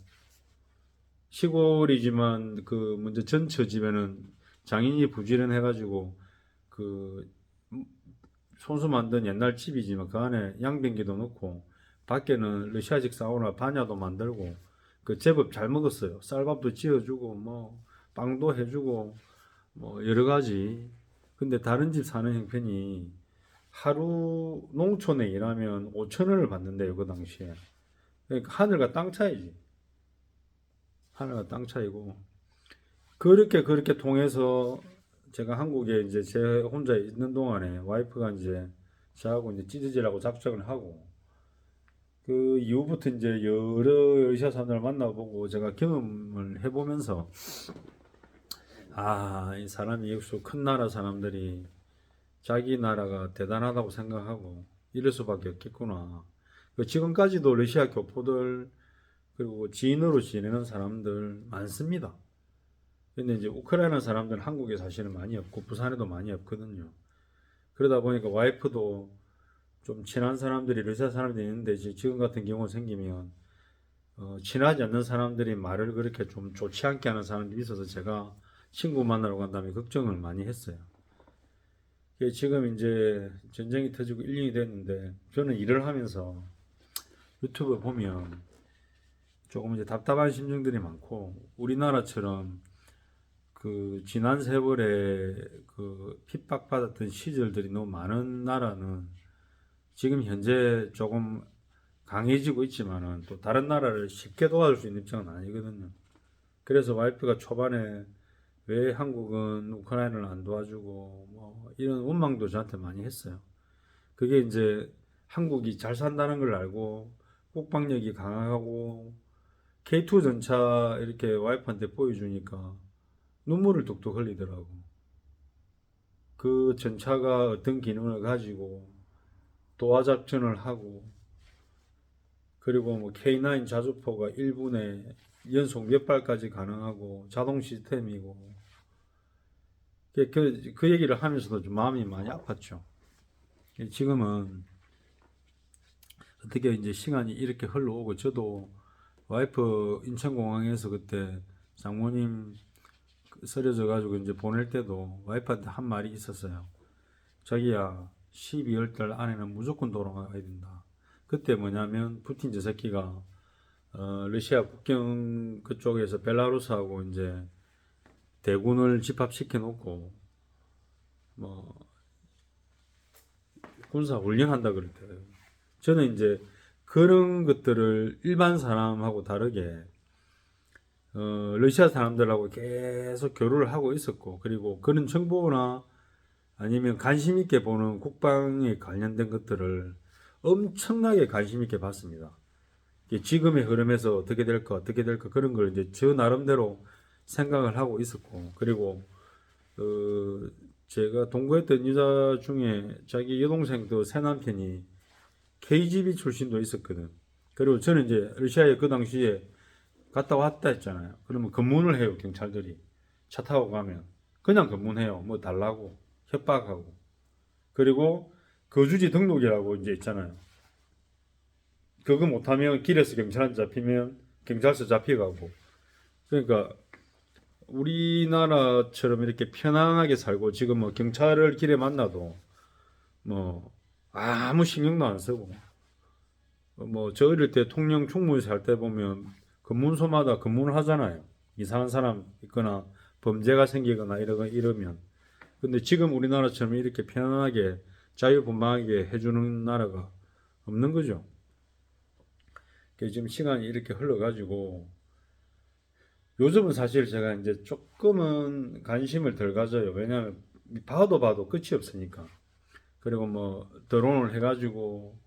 시골이지만 그 먼저 전처 집에는 장인이 부지런해가지고 그 손수 만든 옛날 집이지만 그 안에 양변기도 넣고 밖에는 러시아식 사우나 바냐도 만들고 그 제법 잘 먹었어요. 쌀밥도 지어주고 뭐 빵도 해주고 뭐 여러 가지. 근데 다른 집 사는 형편이 하루 농촌에 일하면 5천 원을 받는데요 그 당시에. 그러니까 하늘과 땅 차이지. 하늘과 땅 차이고 그렇게 통해서 제가 한국에 이제 제 혼자 있는 동안에 와이프가 이제 저하고 이제 찌질하고 작정을 하고 그 이후부터 이제 여러 의사 사람들을 만나보고 제가 경험을 해보면서 아, 이 사람이 역시 큰 나라 사람들이 자기 나라가 대단하다고 생각하고 이럴 수밖에 없겠구나. 그 지금까지도 러시아 교포들 그리고 지인으로 지내는 사람들 많습니다. 근데 이제 우크라이나 사람들은 한국에 사실은 많이 없고 부산에도 많이 없거든요. 그러다 보니까 와이프도 좀 친한 사람들이 러시아 사람들이 있는데 지금 같은 경우 생기면 친하지 않는 사람들이 말을 그렇게 좀 좋지 않게 하는 사람들이 있어서 제가 친구 만나러 간 다음에 걱정을 많이 했어요. 지금 이제 전쟁이 터지고 1년이 됐는데 저는 일을 하면서 유튜브 보면 조금 이제 답답한 심정들이 많고 우리나라처럼 그 지난 세월에 그 핍박받았던 시절들이 너무 많은 나라는 지금 현재 조금 강해지고 있지만은 또 다른 나라를 쉽게 도와줄 수 있는 입장은 아니거든요. 그래서 와이프가 초반에 왜 한국은 우크라이나를 안 도와주고 뭐 이런 원망도 저한테 많이 했어요. 그게 이제 한국이 잘 산다는 걸 알고 국방력이 강하고 K2 전차 이렇게 와이프한테 보여주니까 눈물을 뚝뚝 흘리더라고. 그 전차가 어떤 기능을 가지고 도하 작전을 하고, 그리고 뭐 K9 자주포가 1분에 연속 몇 발까지 가능하고 자동 시스템이고, 그 얘기를 하면서도 좀 마음이 많이 아팠죠. 지금은 어떻게 이제 시간이 이렇게 흘러오고, 저도 와이프 인천공항에서 그때 장모님 쓰러져 가지고 이제 보낼 때도 와이프한테 한 말이 있었어요. 자기야, 12월 달 안에는 무조건 돌아가야 된다. 그때 뭐냐면 푸틴 저 새끼가 러시아 국경 그쪽에서 벨라루스하고 이제 대군을 집합시켜 놓고 뭐 군사 훈련한다 그랬대요. 저는 이제 그런 것들을 일반 사람하고 다르게 러시아 사람들하고 계속 교류를 하고 있었고, 그리고 그런 정보나 아니면 관심 있게 보는 국방에 관련된 것들을 엄청나게 관심 있게 봤습니다. 지금의 흐름에서 어떻게 될까, 어떻게 될까, 그런 걸 이제 저 나름대로 생각을 하고 있었고, 그리고 제가 동거했던 여자 중에 자기 여동생도 새남편이 KGB 출신도 있었거든. 그리고 저는 이제 러시아에 그 당시에 갔다 왔다 했잖아요. 그러면 검문을 해요, 경찰들이. 차 타고 가면. 그냥 검문해요. 뭐 달라고. 협박하고. 그리고 거주지 등록이라고 이제 있잖아요. 그거 못하면 길에서 경찰한테 잡히면 경찰서 잡혀가고. 그러니까 우리나라처럼 이렇게 편안하게 살고, 지금 뭐 경찰을 길에 만나도 뭐 아무 신경도 안 쓰고, 뭐 저 어릴 때 통영 충무에 살 때 보면 검문소마다 검문을 하잖아요. 이상한 사람 있거나 범죄가 생기거나 이러면. 근데 지금 우리나라처럼 이렇게 편안하게 자유분방하게 해주는 나라가 없는 거죠. 지금 시간이 이렇게 흘러가지고 요즘은 사실 제가 이제 조금은 관심을 덜 가져요. 왜냐하면 봐도 끝이 없으니까. 그리고 뭐 드론을 해가지고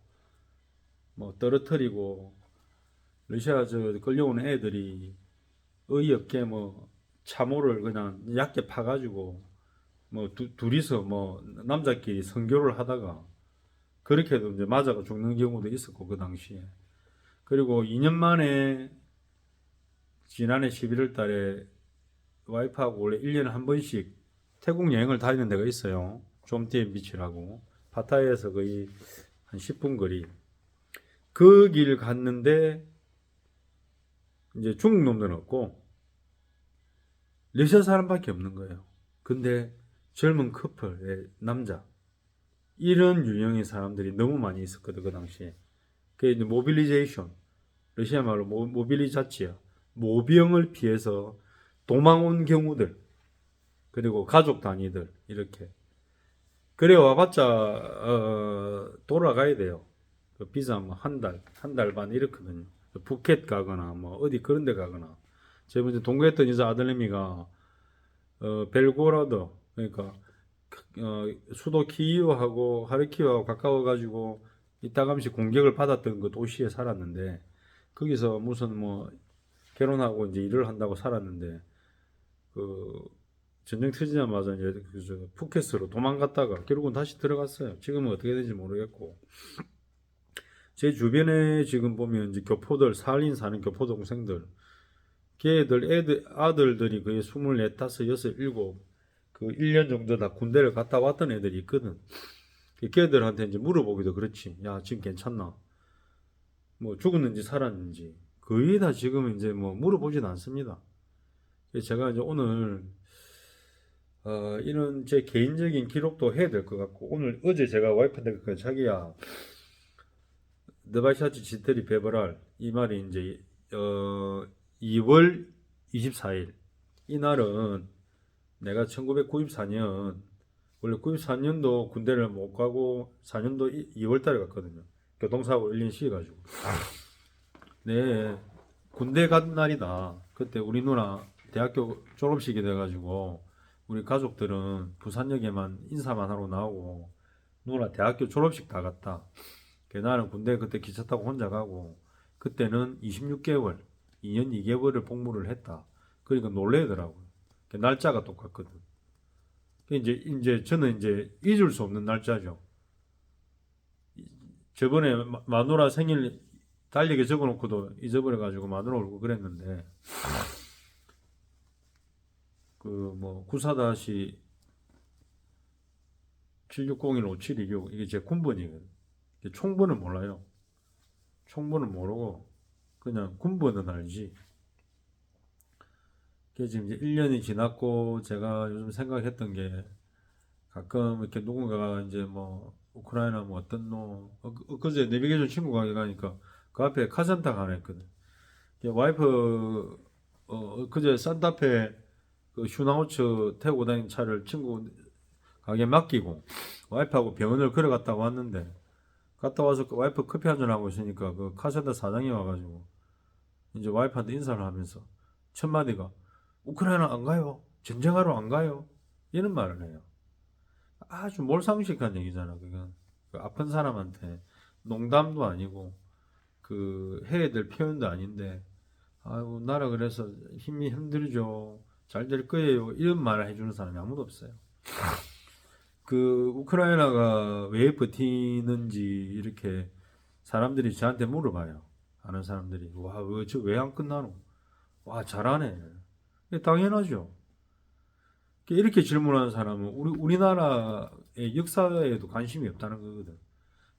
뭐 떨어뜨리고, 러시아 저 끌려오는 애들이 어이없게 뭐 참호를 그냥 얕게 파가지고 뭐 둘이서 뭐 남자끼리 선교를 하다가 그렇게도 이제 맞아가 죽는 경우도 있었고, 그 당시에. 그리고 2년 만에 지난해 11월 달에 와이프하고 원래 1년에 한 번씩 태국 여행을 다니는 데가 있어요. 좀티엔 비치라고. 파타야에서 거의 한 10분 거리. 그 길 갔는데 이제 중국 놈들은 없고 러시아 사람밖에 없는 거예요. 근데 젊은 커플, 남자, 이런 유형의 사람들이 너무 많이 있었거든, 그 당시에. 그게 이제 모빌리제이션, 러시아 말로 모빌리자치야. 모병을 피해서 도망 온 경우들, 그리고 가족 단위들, 이렇게. 그래 와봤자 돌아가야 돼요. 그 비자 뭐 한 달 반 이렇거든요. 푸켓 가거나 뭐 어디 그런 데 가거나. 제가 먼저 동거했던 여자 아들내미가 벨고라드, 그러니까 수도 키이우하고 하르키우하고 가까워가지고 이따금씩 공격을 받았던 그 도시에 살았는데, 거기서 무슨 뭐 결혼하고 이제 일을 한다고 살았는데, 그 전쟁 터지자마자 이제 푸켓으로 도망갔다가 결국은 다시 들어갔어요. 지금은 어떻게 되는지 모르겠고. 제 주변에 지금 보면 이제 교포들, 살인 사는 교포 동생들, 걔들 아들들이 거의 24, 5, 6, 7, 그 1년 정도 다 군대를 갔다 왔던 애들이 있거든. 걔들한테 이제 물어보기도 그렇지. 야, 지금 괜찮나? 뭐 죽었는지 살았는지. 거의 다 지금 이제 뭐 물어보진 않습니다. 제가 이제 오늘 이런 제 개인적인 기록도 해야 될 것 같고, 어제 제가 와이프한테 그 자기야, 느바샤치 지테리 베버랄, 이 말이 이제 2월 24일, 이날은 내가 1994년, 원래 94년도 군대를 못 가고 4년도 2월 달에 갔거든요. 교통사고 1년 쉬어가지고. 네, 군대 간 날이다. 그때 우리 누나 대학교 졸업식이 돼가지고 우리 가족들은 부산역에만 인사만 하러 나오고, 누나 대학교 졸업식 다 갔다. 나는 군대 그때 기차 타고 혼자 가고, 그때는 26개월 2년 2개월을 복무를 했다. 그러니까 놀래더라고요. 날짜가 똑같거든. 이제 저는 이제 잊을 수 없는 날짜죠. 저번에 마누라 생일 달력에 적어놓고도 잊어버려가지고 마누라 울고 그랬는데 그 뭐 94-7601-5726 이게 제 군번이거든. 총번은 몰라요. 총번은 모르고 그냥 군번은 알지. 그게 지금 이제 1년이 지났고 제가 요즘 생각했던 게 가끔 이렇게 누군가가 이제 뭐 우크라이나 뭐 어떤 엊그제 내비게이션 친구가 가니까 그 앞에 카잔타가 하나 있거든. 와이프 그제 산타페 그 슈나우츠 태우고 다니는 차를 친구 가게 맡기고 와이프하고 병원을 걸어갔다 왔는데 갔다 와서 그 와이프 커피 한잔 하고 있으니까 그 카센터 사장이 와가지고 이제 와이프한테 인사를 하면서 첫 마디가 우크라이나 안 가요? 전쟁하러 안 가요? 이런 말을 해요. 아주 몰상식한 얘기잖아. 그건 그 아픈 사람한테 농담도 아니고 그 해야 될 표현도 아닌데 아이고 나라 그래서 힘이 힘들죠. 잘 될 거예요. 이런 말을 해주는 사람이 아무도 없어요. 그 우크라이나가 왜 버티는지 이렇게 사람들이 저한테 물어봐요. 아는 사람들이 와, 저 왜 안 끝나노? 와, 잘하네. 당연하죠. 이렇게 질문하는 사람은 우리나라의 역사에도 관심이 없다는 거거든.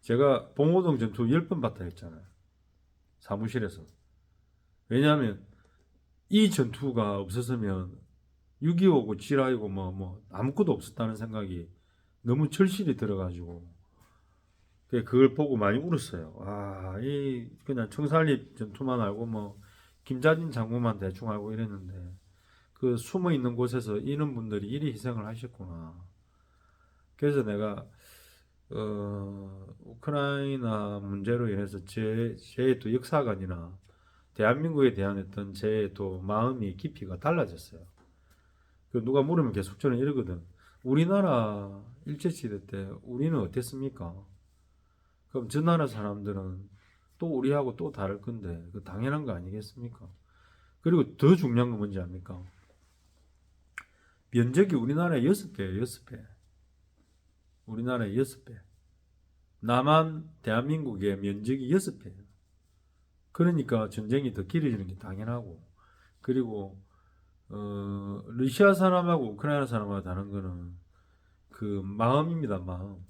제가 봉오동 전투 10번 봤다 했잖아요. 사무실에서. 왜냐하면 이 전투가 없었으면 6.25고 지라이고 뭐 아무것도 없었다는 생각이 너무 절실히 들어가지고 그걸 보고 많이 울었어요. 아, 이 그냥 청산리 전투만 알고 뭐 김자진 장군만 대충 알고 이랬는데 그 숨어 있는 곳에서 이런 분들이 이리 희생을 하셨구나. 그래서 내가 우크라이나 문제로 인해서 제 또 역사관이나 대한민국에 대한 어떤 제 또 마음이 깊이가 달라졌어요. 그 누가 물으면 계속 저는 이러거든. 우리나라 일제시대 때 우리는 어땠습니까? 그럼 저 나라 사람들은 또 우리하고 또 다를 건데 그 당연한 거 아니겠습니까? 그리고 더 중요한 건 뭔지 압니까? 면적이 우리나라의 6배예요, 6배. 우리나라의 6배. 남한 대한민국의 면적이 6배예요. 그러니까 전쟁이 더 길어지는 게 당연하고 그리고 러시아 사람하고 우크라이나 사람하고 다른 거는 그 마음입니다, 마음.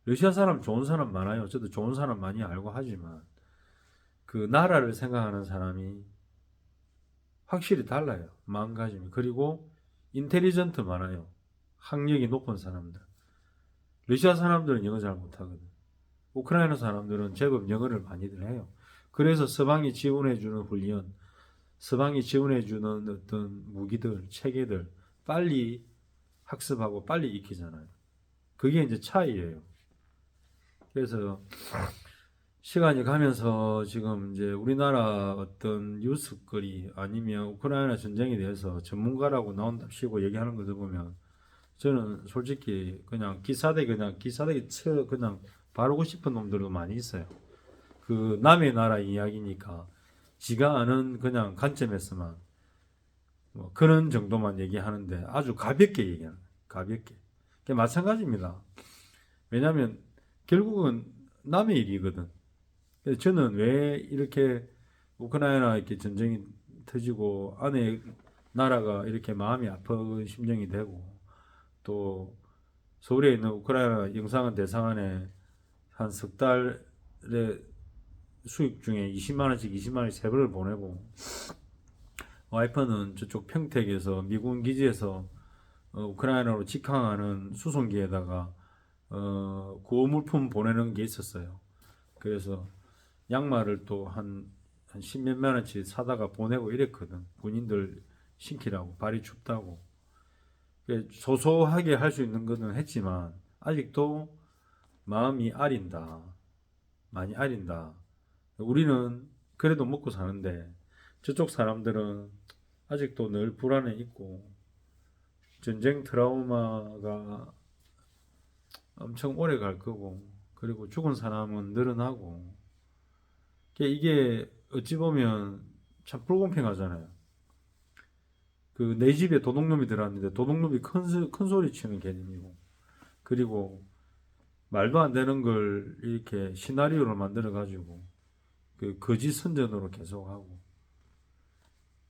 러시아 사람 좋은 사람 많아요. 저도 좋은 사람 많이 알고 하지만 그 나라를 생각하는 사람이 확실히 달라요. 마음가짐이. 그리고 인텔리전트 많아요. 학력이 높은 사람들. 러시아 사람들은 영어 잘 못하거든. 우크라이나 사람들은 제법 영어를 많이들 해요. 그래서 서방이 지원해주는 훈련, 서방이 지원해주는 어떤 무기들, 체계들 빨리 학습하고 빨리 익히잖아요. 그게 이제 차이예요. 그래서 시간이 가면서 지금 이제 우리나라 어떤 뉴스거리 아니면 우크라이나 전쟁에 대해서 전문가라고 나온답시고 얘기하는 거 들어보면 저는 솔직히 그냥 기사대기 쳐 그냥 바르고 싶은 놈들도 많이 있어요. 그 남의 나라 이야기니까 지가 아는 그냥 관점에서만 뭐 그런 정도만 얘기하는데 아주 가볍게 얘기하는 거예요. 가볍게. 그게 마찬가지입니다. 왜냐하면 결국은 남의 일이거든. 그래서 저는 왜 이렇게 우크라이나 이렇게 전쟁이 터지고 안에 나라가 이렇게 마음이 아픈 심정이 되고 또 서울에 있는 우크라이나 영상은 대상안에 한 석 달에 수입 중에 20만 원씩 20만 원씩 세배를 보내고 와이프는 저쪽 평택에서 미군 기지에서 우크라이나로 직항하는 수송기에다가 구호 물품 보내는 게 있었어요. 그래서 양말을 또 한 10몇만 원치 사다가 보내고 이랬거든. 군인들 신기라고 발이 춥다고. 소소하게 할 수 있는 것은 했지만 아직도 마음이 아린다. 많이 아린다. 우리는 그래도 먹고 사는데 저쪽 사람들은 아직도 늘 불안해 있고 전쟁 트라우마가 엄청 오래 갈 거고 그리고 죽은 사람은 늘어나고 이게 어찌 보면 참 불공평하잖아요. 그 내 집에 도둑놈이 들어왔는데 도둑놈이 큰 소리 치는 개념이고, 그리고 말도 안 되는 걸 이렇게 시나리오를 만들어 가지고 그 거짓 선전으로 계속하고.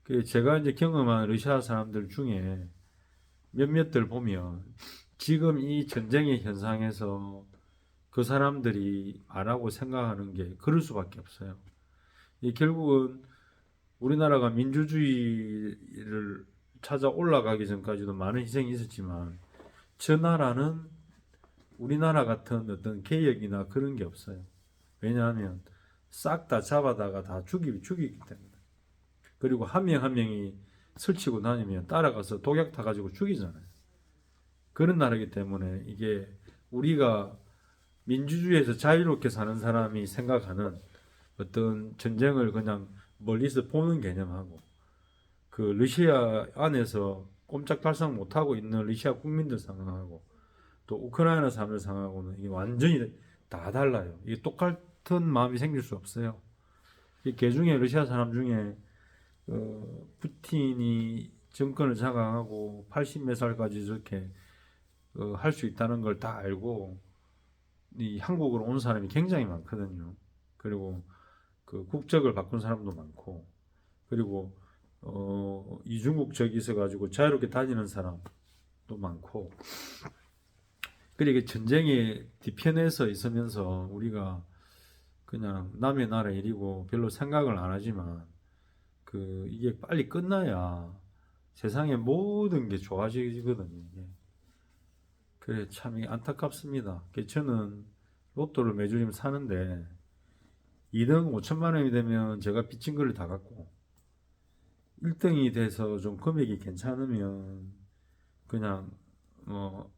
그 제가 이제 경험한 러시아 사람들 중에 몇몇들 보면 지금 이 전쟁의 현상에서 그 사람들이 말하고 생각하는 게 그럴 수밖에 없어요. 이 결국은 우리나라가 민주주의를 찾아 올라가기 전까지도 많은 희생이 있었지만 저 나라는 우리나라 같은 어떤 개혁이나 그런 게 없어요. 왜냐하면 싹 다 잡아다가 다 죽이기 때문에. 그리고 한 명 한 명이 설치고 다니면 따라가서 독약 타가지고 죽이잖아요. 그런 나라이기 때문에 이게 우리가 민주주의에서 자유롭게 사는 사람이 생각하는 어떤 전쟁을 그냥 멀리서 보는 개념하고 그 러시아 안에서 꼼짝달싹 못하고 있는 러시아 국민들 상황하고 또 우크라이나 사람들 상황하고는 이게 완전히 다 달라요. 이게 똑같은 마음이 생길 수 없어요. 개 중에 러시아 사람 중에 푸틴이 정권을 장악하고 80 몇 살까지 저렇게 할 수 있다는 걸 다 알고 이 한국으로 온 사람이 굉장히 많거든요. 그리고 그 국적을 바꾼 사람도 많고, 그리고 이중국 적이 있어가지고 자유롭게 다니는 사람도 많고. 그리고 전쟁의 뒤편에서 있으면서 우리가 그냥 남의 나라 일이고 별로 생각을 안 하지만 그 이게 빨리 끝나야 세상의 모든 게 좋아지거든요. 이게. 그래 참 안타깝습니다. 저는 로또를 매주 사는데 2등 5천만 원이 되면 제가 빚진 거를 다 갚고 1등이 돼서 좀 금액이 괜찮으면 그냥 뭐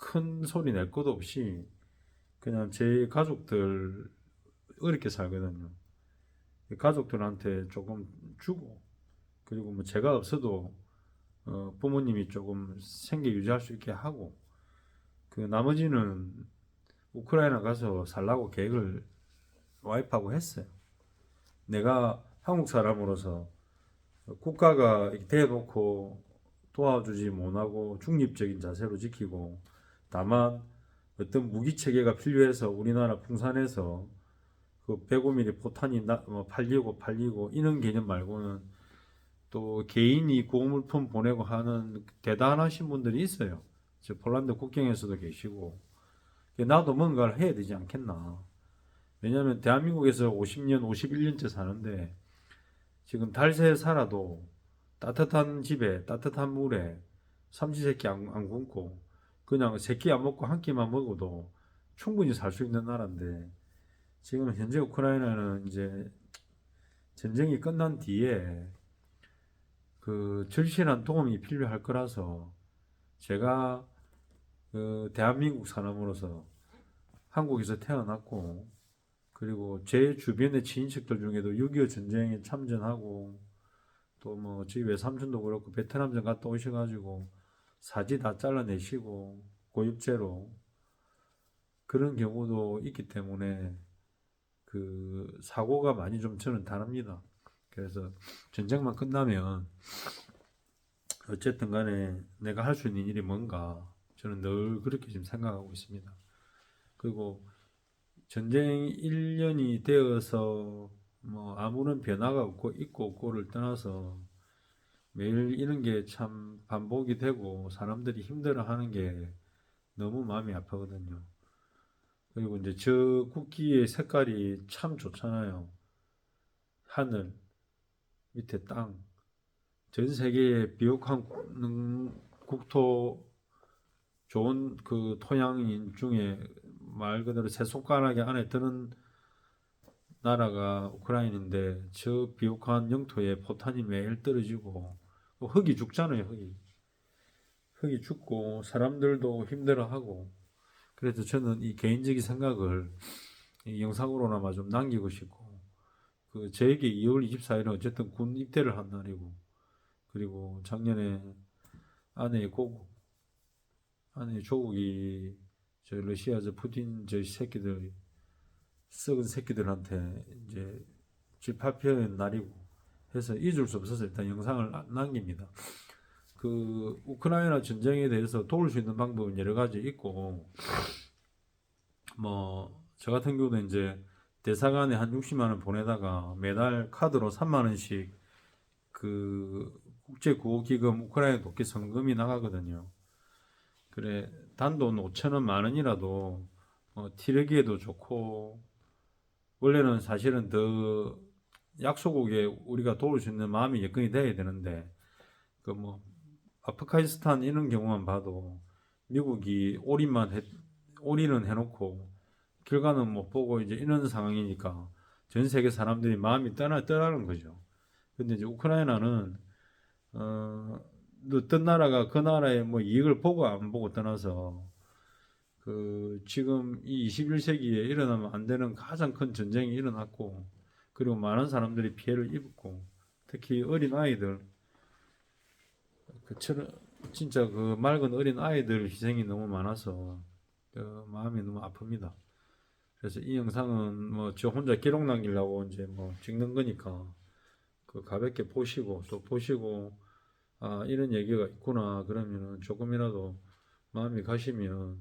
큰 소리 낼 것도 없이 그냥 제 가족들 어렵게 살거든요. 가족들한테 조금 주고, 그리고 뭐 제가 없어도 부모님이 조금 생계 유지할 수 있게 하고, 그 나머지는 우크라이나 가서 살라고 계획을 와이프하고 했어요. 내가 한국 사람으로서 국가가 대놓고 도와주지 못하고 중립적인 자세로 지키고, 다만 어떤 무기 체계가 필요해서 우리나라 풍산에서 그 105mm 포탄이 팔리고 이런 개념 말고는 또 개인이 구호물품 보내고 하는 대단하신 분들이 있어요. 저 폴란드 국경에서도 계시고. 나도 뭔가를 해야 되지 않겠나. 왜냐하면 대한민국에서 50년, 51년째 사는데 지금 달새에 살아도 따뜻한 집에 따뜻한 물에 삼시세끼 안 굶고 그냥 세끼 안 먹고 한 끼만 먹어도 충분히 살 수 있는 나라인데, 지금 현재 우크라이나는 이제 전쟁이 끝난 뒤에 그 절실한 도움이 필요할 거라서 제가 그 대한민국 사람으로서 한국에서 태어났고, 그리고 제 주변의 친인척들 중에도 6.25 전쟁에 참전하고 또 뭐 저희 외삼촌도 그렇고 베트남전 갔다 오셔가지고 사지 다 잘라내시고 고육제로 그런 경우도 있기 때문에 그 사고가 많이 좀 저는 다릅니다. 그래서 전쟁만 끝나면 어쨌든 간에 내가 할 수 있는 일이 뭔가 저는 늘 그렇게 지금 생각하고 있습니다. 그리고 전쟁 1년이 되어서 뭐 아무런 변화가 없고 있고 없고를 떠나서 매일 이런 게 참 반복이 되고 사람들이 힘들어하는 게 너무 마음이 아프거든요. 그리고 이제 저 국기의 색깔이 참 좋잖아요. 하늘, 밑에 땅. 전 세계의 비옥한 국토 좋은 그 토양인 중에 말 그대로 세 손가락에 안에 드는 나라가 우크라이나인데 저 비옥한 영토에 포탄이 매일 떨어지고 흙이 죽잖아요. 흙이 죽고 사람들도 힘들어하고. 그래서 저는 이 개인적인 생각을 이 영상으로나마 좀 남기고 싶고, 그 저에게 2월 24일은 어쨌든 군 입대를 한 날이고, 그리고 작년에 아내의 조국이 저 러시아 저 푸틴 저 새끼들 썩은 새끼들한테 이제 집합표현 날이고, 해서 잊을 수 없어서 일단 영상을 남깁니다. 그 우크라이나 전쟁에 대해서 도울 수 있는 방법은 여러 가지 있고, 뭐 저 같은 경우는 이제 대사관에 한 60만 원 보내다가 매달 카드로 3만 원씩 그 국제구호기금 우크라이나 돕기 성금이 나가거든요. 그래, 단돈 5천 원, 만 원이라도 티르기에도 좋고, 원래는 사실은 더 약소국에 우리가 도울 수 있는 마음이 여건이 돼야 되는데, 그 뭐 아프가니스탄 이런 경우만 봐도 미국이 올인은 해놓고 결과는 못 보고 이제 이런 상황이니까 전 세계 사람들이 마음이 떠나는 거죠. 근데 이제 우크라이나는 어떤 나라가 그 나라의 뭐 이익을 보고 안 보고 떠나서 그 지금 이 21세기에 일어나면 안 되는 가장 큰 전쟁이 일어났고, 그리고 많은 사람들이 피해를 입었고, 특히 어린 아이들, 그처럼 진짜 그 맑은 어린 아이들 희생이 너무 많아서 마음이 너무 아픕니다. 그래서 이 영상은 뭐 저 혼자 기록 남기려고 이제 뭐 찍는 거니까 그 가볍게 보시고, 또 보시고 아 이런 얘기가 있구나 그러면은 조금이라도 마음이 가시면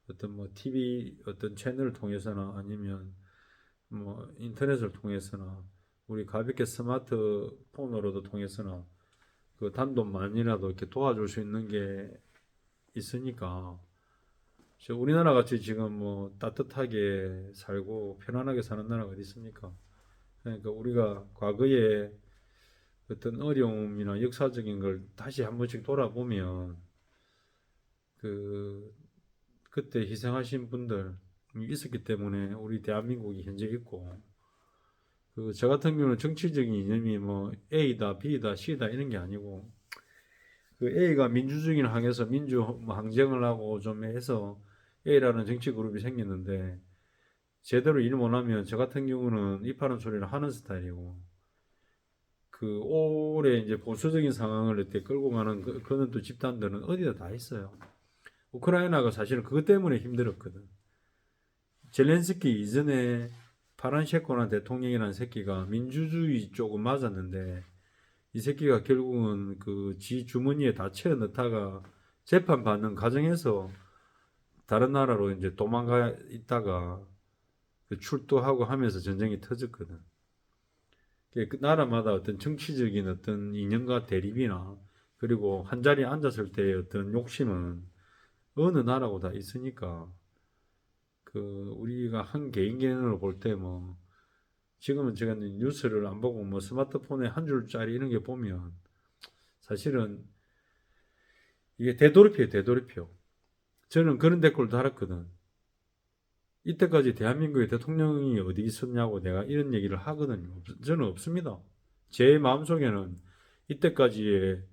어떤 뭐 TV 어떤 채널을 통해서나 아니면 뭐 인터넷을 통해서나 우리 가볍게 스마트폰으로도 통해서나 그 단돈만이라도 이렇게 도와줄 수 있는 게 있으니까, 우리나라 같이 지금 뭐 따뜻하게 살고 편안하게 사는 나라가 어디 있습니까? 그러니까 우리가 과거에 어떤 어려움이나 역사적인 걸 다시 한 번씩 돌아보면 그 그때 희생하신 분들 있었기 때문에 우리 대한민국이 현재 있고, 그 저 같은 경우는 정치적인 이념이 뭐 A다, B다, C다 이런 게 아니고, 그 A가 민주주의를 향해서 민주 뭐 항쟁을 하고 좀 해서 A라는 정치 그룹이 생겼는데, 제대로 일 못하면 저 같은 경우는 입하는 소리를 하는 스타일이고, 그 오래 이제 보수적인 상황을 이렇게 끌고 가는 그는 또 집단들은 어디다 다 있어요. 우크라이나가 사실은 그것 때문에 힘들었거든. 젤렌스키 이전에 파란셰코나 대통령이라는 새끼가 민주주의 쪽은 맞았는데, 이 새끼가 결국은 그 지 주머니에 다 채워 넣다가 재판 받는 과정에서 다른 나라로 이제 도망가 있다가 그 출두하고 하면서 전쟁이 터졌거든. 그 나라마다 어떤 정치적인 어떤 이념과 대립이나 그리고 한 자리에 앉았을 때의 어떤 욕심은 어느 나라고 다 있으니까, 그 우리가 한 개인 개인으로 볼 때 뭐 지금은 제가 뉴스를 안 보고 뭐 스마트폰에 한 줄짜리 이런 게 보면 사실은 이게 되돌이표예요, 되돌이표. 저는 그런 댓글도 달았거든. 이때까지 대한민국의 대통령이 어디 있었냐고 내가 이런 얘기를 하거든요. 저는 없습니다. 제 마음속에는 이때까지의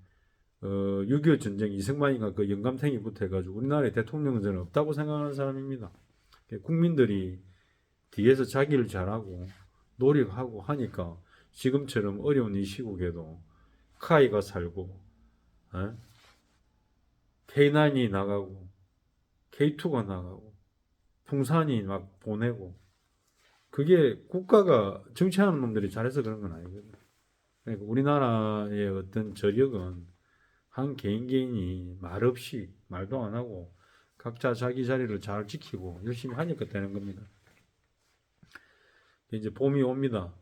6.25 전쟁 이승만이가 그 영감탱이부터 해가지고 우리나라의 대통령은 저는 없다고 생각하는 사람입니다. 국민들이 뒤에서 자기를 잘하고 노력하고 하니까 지금처럼 어려운 이 시국에도 카이가 살고 K9이 나가고 K2가 나가고 풍산이 막 보내고, 그게 국가가 정치하는 놈들이 잘해서 그런 건 아니거든. 그러니까 우리나라의 어떤 저력은 한 개인 개인이 말없이 말도 안 하고 각자 자기 자리를 잘 지키고 열심히 하니까 되는 겁니다. 이제 봄이 옵니다.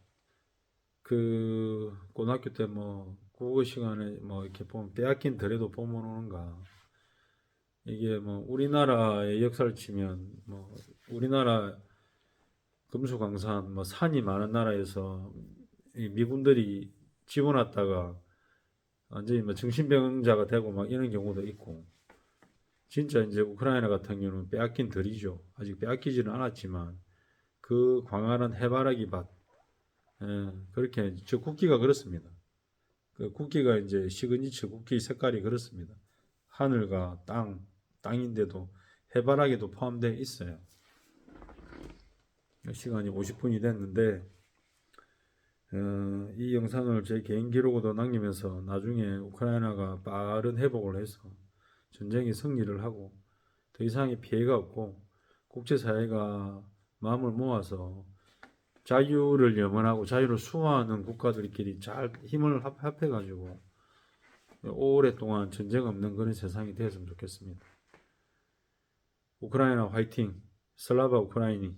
그 고등학교 때 뭐 국어 시간에 뭐 이렇게 보면 빼앗긴 덜해도 봄은 오는가. 이게 뭐 우리나라의 역사를 치면 뭐 우리나라 금수강산 뭐 산이 많은 나라에서 이 미군들이 집어놨다가 완전히 뭐 정신병자가 되고 막 이런 경우도 있고, 진짜 이제 우크라이나 같은 경우는 빼앗긴 덜이죠. 아직 빼앗기지는 않았지만 그 광활한 해바라기 밭, 그렇게 저 국기가 그렇습니다. 그 국기가 이제 시그니처 국기 색깔이 그렇습니다. 하늘과 땅인데도 해바라기도 포함되어 있어요. 시간이 50분이 됐는데 이 영상을 제 개인 기록으로 남기면서 나중에 우크라이나가 빠른 회복을 해서 전쟁이 승리를 하고 더 이상의 피해가 없고 국제사회가 마음을 모아서 자유를 염원하고 자유를 수호하는 국가들끼리 잘 힘을 합해가지고 오랫동안 전쟁 없는 그런 세상이 되었으면 좋겠습니다. 우크라이나 화이팅! 슬라바 우크라이니!